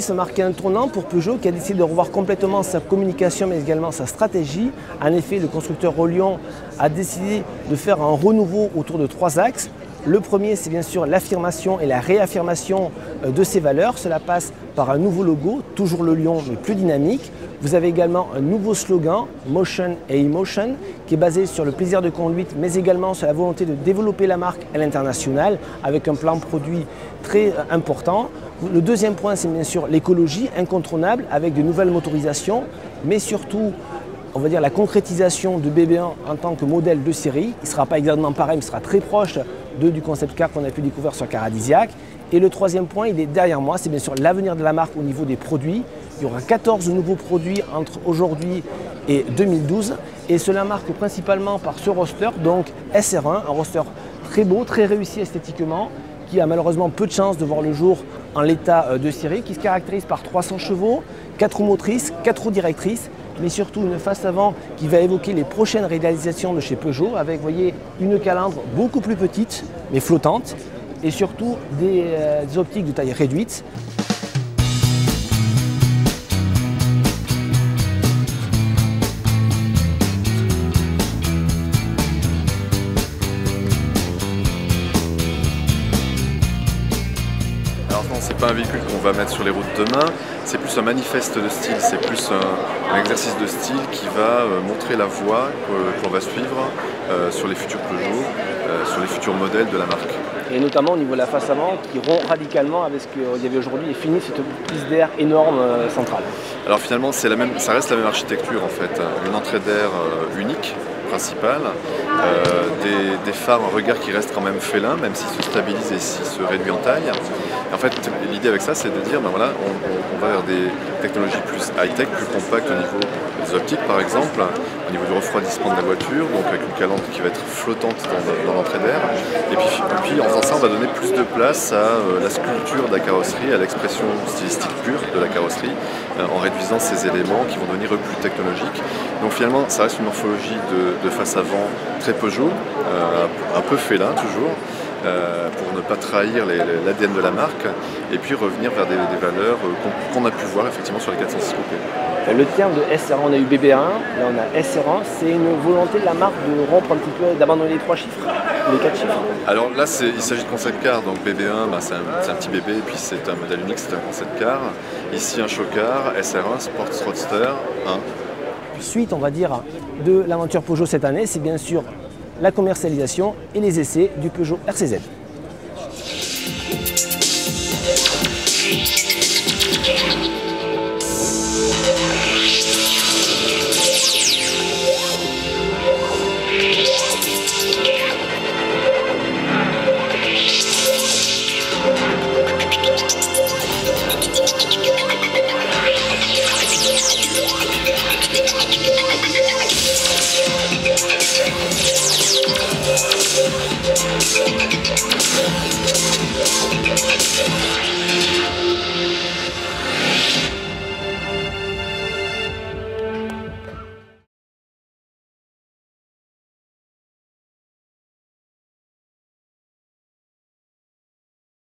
2010 a marqué un tournant pour Peugeot qui a décidé de revoir complètement sa communication mais également sa stratégie. En effet, le constructeur Rollyon a décidé de faire un renouveau autour de 3 axes. Le premier, c'est bien sûr l'affirmation et la réaffirmation de ses valeurs. Cela passe par un nouveau logo, toujours le lion mais plus dynamique. Vous avez également un nouveau slogan, Motion et Emotion, qui est basé sur le plaisir de conduite mais également sur la volonté de développer la marque à l'international avec un plan produit très important. Le deuxième point, c'est bien sûr l'écologie incontournable avec de nouvelles motorisations, mais surtout on va dire la concrétisation de BB1 en tant que modèle de série. Il ne sera pas exactement pareil, mais il sera très proche du concept car qu'on a pu découvrir sur Caradisiac. Et le troisième point, il est derrière moi, c'est bien sûr l'avenir de la marque au niveau des produits. Il y aura 14 nouveaux produits entre aujourd'hui et 2012. Et cela marque principalement par ce roadster, donc SR1, un roadster très beau, très réussi esthétiquement, qui a malheureusement peu de chance de voir le jour en l'état de série, qui se caractérise par 300 chevaux, 4 roues motrices, 4 roues directrices, mais surtout une face avant qui va évoquer les prochaines réalisations de chez Peugeot avec, vous voyez, une calandre beaucoup plus petite mais flottante et surtout des optiques de taille réduite. Alors non, c'est pas un véhicule qu'on va mettre sur les routes demain, c'est plus un manifeste de style, c'est plus un exercice de style qui va montrer la voie qu'on va suivre sur les futurs Peugeot, sur les futurs modèles de la marque. Et notamment au niveau de la face avant qui rompt radicalement avec ce qu'il y avait aujourd'hui et finit cette prise d'air énorme centrale. Alors finalement, ça reste la même architecture en fait, une entrée d'air unique, principale, des phares, un regard qui reste quand même félin, même s'il se stabilise et s'il se réduit en taille. En fait, l'idée avec ça, c'est de dire, ben voilà, on va vers des technologies plus high-tech, plus compactes au niveau des optiques, par exemple, au niveau du refroidissement de la voiture, donc avec une calandre qui va être flottante dans l'entrée d'air. Et puis, en faisant ça, on va donner plus de place à la sculpture de la carrosserie, à l'expression stylistique pure de la carrosserie, en réduisant ces éléments qui vont devenir plus technologiques. Donc finalement, ça reste une morphologie de face avant très Peugeot, un peu félin toujours, pour ne pas trahir l'ADN de la marque, et puis revenir vers des valeurs qu'on a pu voir effectivement sur les 406 coupés. Le terme de SR1, on a eu BB1, là on a SR1, c'est une volonté de la marque de rompre un petit peu, d'abandonner les 3 chiffres, les 4 chiffres. Alors là, il s'agit de concept car, donc BB1, c'est un petit bébé, et puis c'est un modèle unique, c'est un concept car. Ici un show car, SR1, Sport Roadster 1. Suite, on va dire, de l'aventure Peugeot cette année, c'est bien sûr la commercialisation et les essais du Peugeot RCZ.